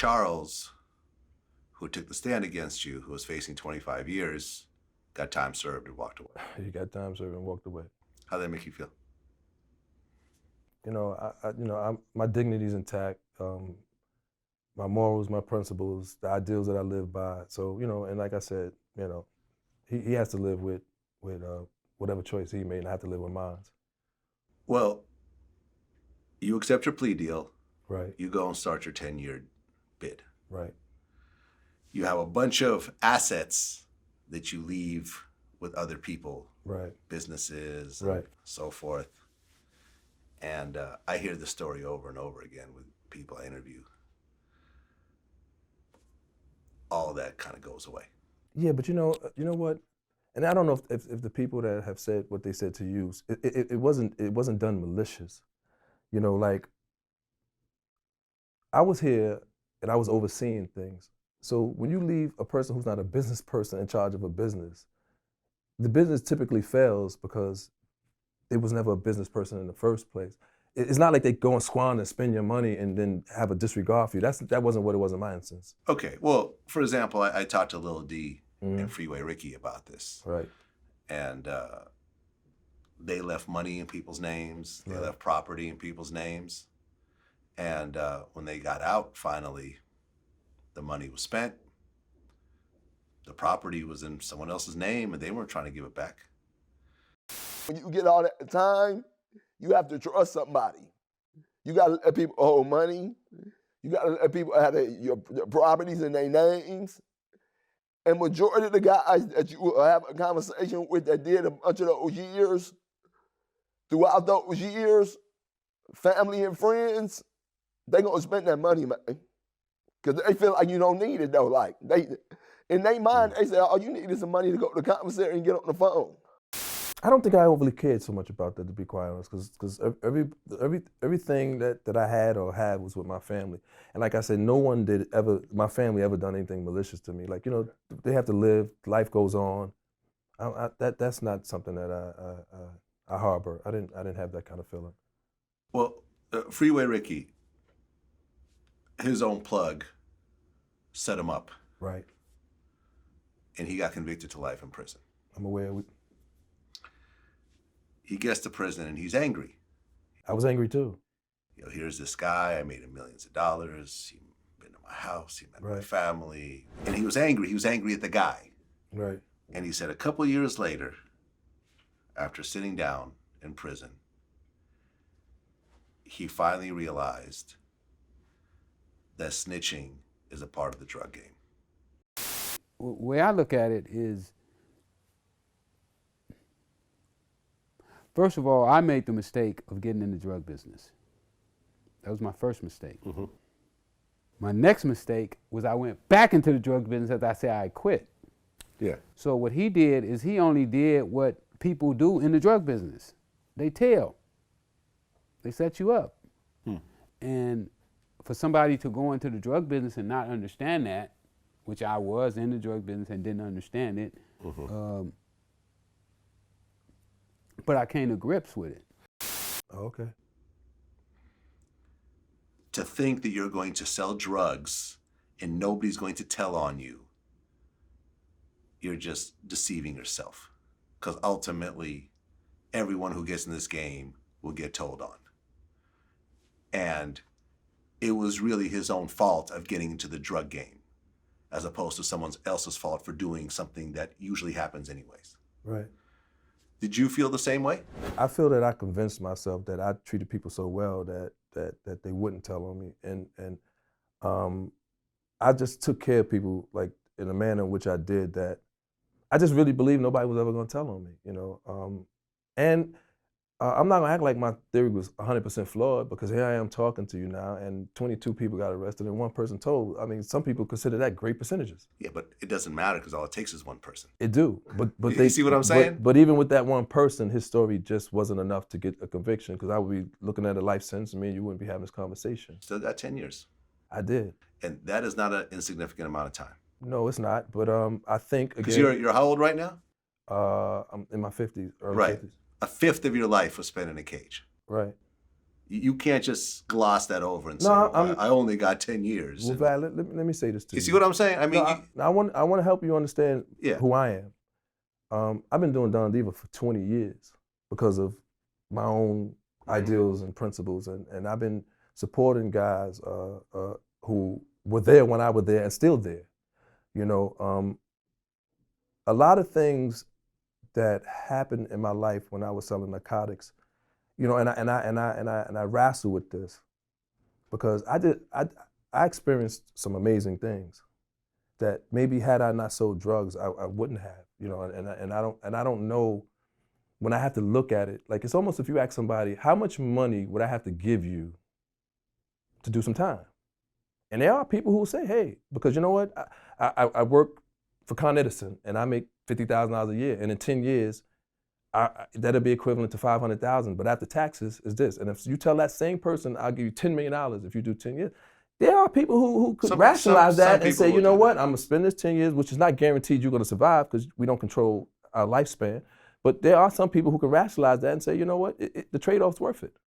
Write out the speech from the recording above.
Charles, who took the stand against you, who was facing 25 years, got time served and walked away. He got time served and walked away. How did that make you feel? My dignity's intact. My morals, my principles, the ideals that I live by. So, and like I said, he has to live with whatever choice he made, and I have to live with mine. Well, you accept your plea deal. Right. You go and start your 10-year bid. Right. You have a bunch of assets that you leave with other people. Right. Businesses. Right. So forth. And I hear the story over and over again with people I interview. All that kind of goes away. Yeah, but you know what? And I don't know if the people that have said what they said to you, it wasn't done malicious. Like I was here and I was overseeing things. So when you leave a person who's not a business person in charge of a business, the business typically fails because there was never a business person in the first place. It's not like they go and squander and spend your money and then have a disregard for you. That wasn't what it was in my instance. Okay, well, for example, I talked to Lil D and Freeway Ricky about this. Right. And they left money in people's names. They left property in people's names. And when they got out, finally, the money was spent. The property was in someone else's name, and they weren't trying to give it back. When you get all that time, you have to trust somebody. You got to let people hold money. You got to let people have your properties in their names. And majority of the guys that you will have a conversation with that did a bunch of those years, throughout those years, family and friends, they gonna spend that money, man. Because they feel like you don't need it though. Like in their mind, they say, all you need is some money to go to the commissary and get on the phone. I don't think I overly cared so much about that, to be quite honest, because everything that I had or had was with my family. And like I said, no one my family ever done anything malicious to me. Like, they have to live, life goes on. That's not something that I harbor. I didn't have that kind of feeling. Well, Freeway Ricky, his own plug set him up. Right. And he got convicted to life in prison. I'm aware of it. He gets to prison and he's angry. I was angry too. Here's this guy, I made him millions of dollars. He been to my house, he met my family. And he was angry. He was angry at the guy. Right. And he said a couple years later, after sitting down in prison, he finally realized that snitching is a part of the drug game. The way I look at it is, first of all, I made the mistake of getting in the drug business. That was my first mistake. Mm-hmm. My next mistake was I went back into the drug business after I said I quit. Yeah. So what he did is he only did what people do in the drug business. They tell. They set you up. And for somebody to go into the drug business and not understand that, which I was in the drug business and didn't understand it, but I came to grips with it. Okay. To think that you're going to sell drugs and nobody's going to tell on you, you're just deceiving yourself. Because ultimately, everyone who gets in this game will get told on. And it was really his own fault of getting into the drug game, as opposed to someone else's fault for doing something that usually happens anyways. Right. Did you feel the same way? I feel that I convinced myself that I treated people so well that they wouldn't tell on me, and I just took care of people like in a manner in which I did that I just really believed nobody was ever going to tell on me, and I'm not gonna act like my theory was 100% flawed, because here I am talking to you now, and 22 people got arrested and one person told. I mean, some people consider that great percentages. Yeah, but it doesn't matter because all it takes is one person. It do, but you see what I'm saying? But even with that one person, his story just wasn't enough to get a conviction, because I would be looking at a life sentence, and me and you wouldn't be having this conversation. Still got 10 years. I did. And that is not an insignificant amount of time. No, it's not. But I think again. Because you're how old right now? I'm in my 50s, early right. 50s. A fifth of your life was spent in a cage. Right. You can't just gloss that over and say, No, I only got 10 years. Well, Val, let me say this to you. You see what I'm saying? I mean, I want to help you understand Yeah. who I am. I've been doing Don Diva for 20 years because of my own ideals and principles, and I've been supporting guys who were there when I was there and still there. You know, a lot of things that happened in my life when I was selling narcotics, you know, and I wrestle with this because I experienced some amazing things that maybe had I not sold drugs, I wouldn't have, you know, and I don't know when I have to look at it, like it's almost if you ask somebody, how much money would I have to give you to do some time? And there are people who will say, hey, because you know what, I work for Con Edison and I make $50,000 a year, and in 10 years, that'll be equivalent to $500,000, but after taxes is this. And if you tell that same person, I'll give you $10 million if you do 10 years, there are people who could rationalize that and say, you know what, I'm gonna spend this 10 years, which is not guaranteed you're gonna survive because we don't control our lifespan, but there are some people who can rationalize that and say, you know what, the trade-off's worth it.